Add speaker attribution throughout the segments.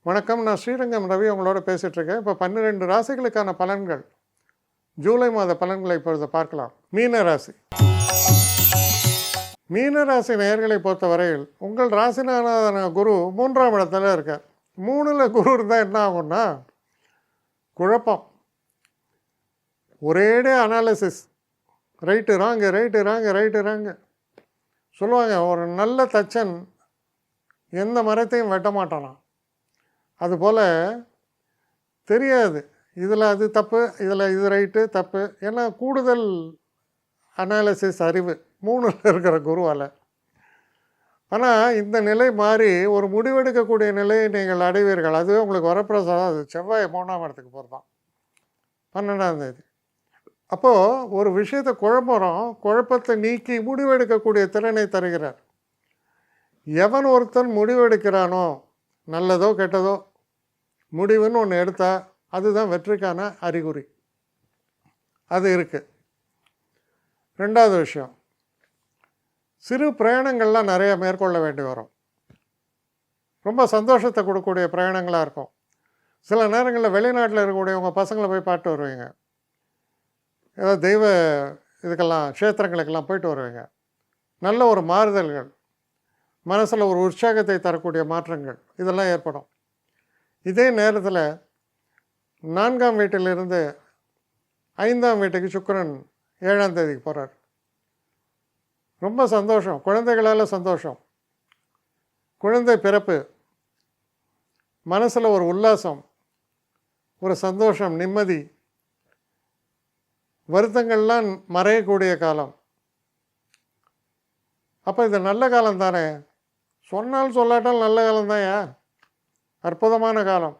Speaker 1: வணக்கம். நான் ஸ்ரீரங்கம் ரவி உங்களோட பேசிகிட்ருக்கேன். இப்போ 12 ராசிகளுக்கான பலன்கள், ஜூலை மாத பலன்களை இப்பொழுது பார்க்கலாம். மீன ராசி. மீன ராசி நேயர்களை பொறுத்தவரையில் உங்கள் ராசிநாதன குரு 3ஆம் இடத்துல இருக்கார். 3ல் குரு இருந்தால் என்ன ஆகும்னா குழப்பம், ஒரேடே analysis, right wrong right wrong right wrong சொல்லுவாங்க. ஒரு நல்ல தச்சன் எந்த மரத்தையும் வெட்ட மாட்டானாம். அதுபோல் தெரியாது, இதில் அது தப்பு, இதில் இது ரைட்டு தப்பு, ஏன்னா கூடுதல் அனாலிசிஸ் அறிவு 3ல் இருக்கிற குருவால். ஆனால் இந்த நிலை மாறி ஒரு முடிவெடுக்கக்கூடிய நிலையை நீங்கள் அடைவீர்கள். அதுவே உங்களுக்கு வரப்பிரசாதம். அது செவ்வாய் 3ஆம் இடத்துக்கு போகிறதான் 12ஆம் தேதி. அப்போது ஒரு விஷயத்தை குழப்பறோம், குழப்பத்தை நீக்கி முடிவெடுக்கக்கூடிய திறனை தருகிறார். எவன் ஒருத்தன் முடிவெடுக்கிறானோ, நல்லதோ கெட்டதோ முடிவுன்னு ஒன்று எடுத்தால் அதுதான் வெற்றிக்கான அறிகுறி. அது இருக்குது. 2வது விஷயம், சிறு பிரயாணங்கள்லாம் நிறைய மேற்கொள்ள வேண்டி வரும். ரொம்ப சந்தோஷத்தை கொடுக்கக்கூடிய பிரயாணங்களாக இருக்கும். சில நேரங்களில் வெளிநாட்டில் இருக்கக்கூடியவங்க பசங்களை போய் பார்த்து வருவீங்க. ஏதாவது தெய்வ இதுக்கெல்லாம் க்ஷேத்திரங்களுக்கெல்லாம் போயிட்டு வருவீங்க. நல்ல ஒரு மாறுதல்கள், மனசில் ஒரு உற்சாகத்தை தரக்கூடிய மாற்றங்கள் இதெல்லாம் ஏற்படும். இதே நேரத்தில் 4ஆம் வீட்டிலிருந்து 5ஆம் வீட்டுக்கு சுக்கிரன் 7ஆம் தேதிக்கு போகிறார். ரொம்ப சந்தோஷம், குழந்தைகளால் சந்தோஷம், குழந்தை பிறப்பு, மனசில் ஒரு உல்லாசம், ஒரு சந்தோஷம், நிம்மதி, வருத்தங்கள்லாம் மறையக்கூடிய காலம். அப்போ இது நல்ல காலம் தானே, சொன்னால் சொல்லாட்டால் நல்ல காலம் தான்யா, அற்புதமான காலம்.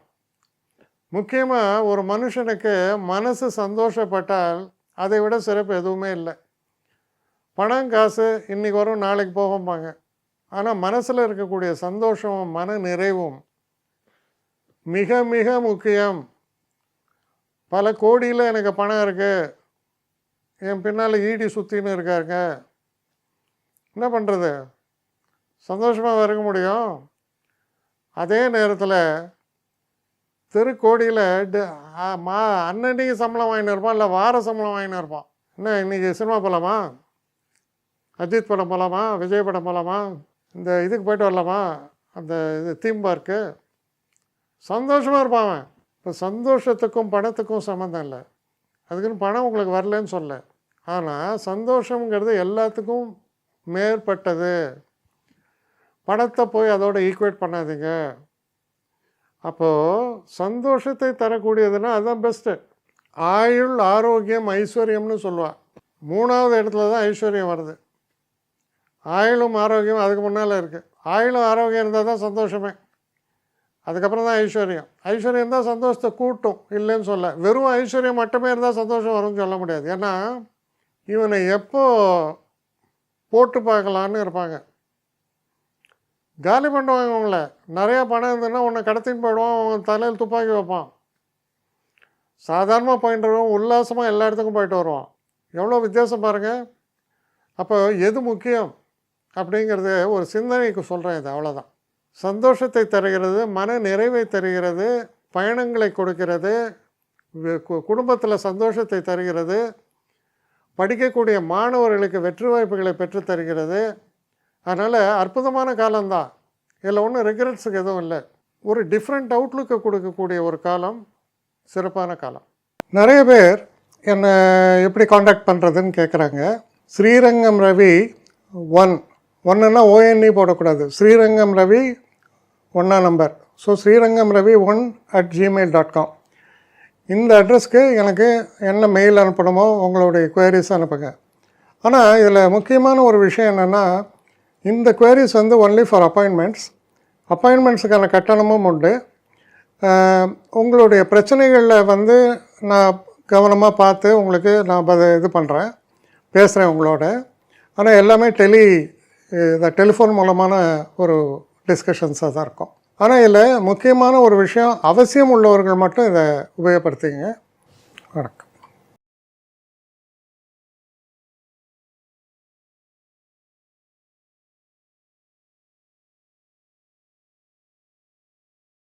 Speaker 1: முக்கியமாக ஒரு மனுஷனுக்கு மனசு சந்தோஷப்பட்டால் அதை விட சிறப்பு எதுவுமே இல்லை. பணம் காசு இன்றைக்கி வரும் நாளைக்கு போகும்பாங்க. ஆனால் மனசில் இருக்கக்கூடிய சந்தோஷமும் மன நிறைவும் மிக மிக முக்கியம். பல கோடியில் எனக்கு பணம் இருக்குது, என் பின்னால் ஈடி சுற்றின்னு இருக்காருங்க, என்ன பண்ணுறது, சந்தோஷமாக இருக்க முடியும். அதே நேரத்தில் திருக்கோடியில் அன்னன்னைக்கு சம்பளம் வாங்கின்னு இருப்பான், இல்லை வார சம்பளம் வாங்கின்னு இருப்பான். என்ன இன்றைக்கி சினிமா போகலாமா, அஜித் படம் போகலாமா, விஜய் படம் போகலாமா, இந்த இதுக்கு போய்ட்டு வரலாமா, அந்த இது தீம் பார்க்கு, சந்தோஷமாக இருப்பான் அவன். இப்போ சந்தோஷத்துக்கும் பணத்துக்கும் சம்மந்தம் இல்லை. அதுக்குன்னு பணம் உங்களுக்கு வரலன்னு சொல்ல. ஆனால் சந்தோஷங்கிறது எல்லாத்துக்கும் மேற்பட்டது. பணத்தை போய் அதோடு ஈக்குவேட் பண்ணாதீங்க. அப்போது சந்தோஷத்தை தரக்கூடியதுன்னா அதுதான் பெஸ்ட்டு. ஆயுள் ஆரோக்கியம் ஐஸ்வர்யம்னு சொல்லுவாள். 3ஆவது இடத்துல தான் ஐஸ்வர்யம் வருது. ஆயுளும் ஆரோக்கியம் அதுக்கு முன்னால் இருக்குது. ஆயுளும் ஆரோக்கியம் இருந்தால் தான் சந்தோஷமே, அதுக்கப்புறம் தான் ஐஸ்வர்யம். ஐஸ்வர்யம் தான் சந்தோஷத்தை கூட்டும், இல்லைன்னு சொல்ல. வெறும் ஐஸ்வர்யம் மட்டுமே இருந்தால் சந்தோஷம் வரும்னு சொல்ல முடியாது. ஏன்னா இவனை எப்போ போட்டு பார்க்கலான்னு இருப்பாங்க. காலி பண்ணுவாங்க உங்களை. நிறையா பணம் இருந்ததுன்னா உன்னை கடத்தின்னு போயிடுவான், அவன் தலையில் துப்பாக்கி வைப்பான். சாதாரணமாக போயிட்டு வருவான், உல்லாசமாக எல்லா இடத்துக்கும் போயிட்டு வருவான். எவ்வளோ வித்தியாசம் பாருங்கள். அப்போ எது முக்கியம் அப்படிங்கிறது ஒரு சிந்தனைக்கு சொல்கிறேன். இது அவ்வளோதான். சந்தோஷத்தை தருகிறது, மன நிறைவை தருகிறது, பயணங்களை கொடுக்கிறது, குடும்பத்தில் சந்தோஷத்தை தருகிறது, படிக்கக்கூடிய மாணவர்களுக்கு வெற்றி வாய்ப்புகளை பெற்று தருகிறது. அதனால் அற்புதமான காலம்தான். இதில் ஒன்றும் ரெக்ரெட்ஸுக்கு எதுவும் இல்லை. ஒரு டிஃப்ரெண்ட் அவுட்லுக்கை கொடுக்கக்கூடிய ஒரு காலம், சிறப்பான காலம். நிறைய பேர் என்னை எப்படி காண்டாக்ட் பண்ணுறதுன்னு கேட்குறாங்க. ஸ்ரீரங்கம் ரவி 1 ONE போடக்கூடாது, ஸ்ரீரங்கம் ரவி 1ஆம் number. So Srirangam Ravi 1@gmail.com இந்த அட்ரஸ்க்கு எனக்கு என்ன மெயில் அனுப்பணுமோ உங்களுடைய குவரிஸ் அனுப்புங்க. ஆனால் இதில் முக்கியமான ஒரு விஷயம் என்னென்னா, இந்த குவரிஸ் ஒன்லி ஃபார் அப்பாயின்மெண்ட்ஸுக்கான கட்டணமும் உண்டு. உங்களுடைய பிரச்சனைகளில் நான் கவனமாக பார்த்து உங்களுக்கு நான் இது பண்ணுறேன், பேசுகிறேன் உங்களோட. ஆனால் எல்லாமே டெலிஃபோன் மூலமான ஒரு டிஸ்கஷன்ஸாக தான் இருக்கும். ஆனால் இதில் முக்கியமான ஒரு விஷயம், அவசியம் உள்ளவர்கள் மட்டும் இதை உபயோகப்படுத்திங்க. வணக்கம்.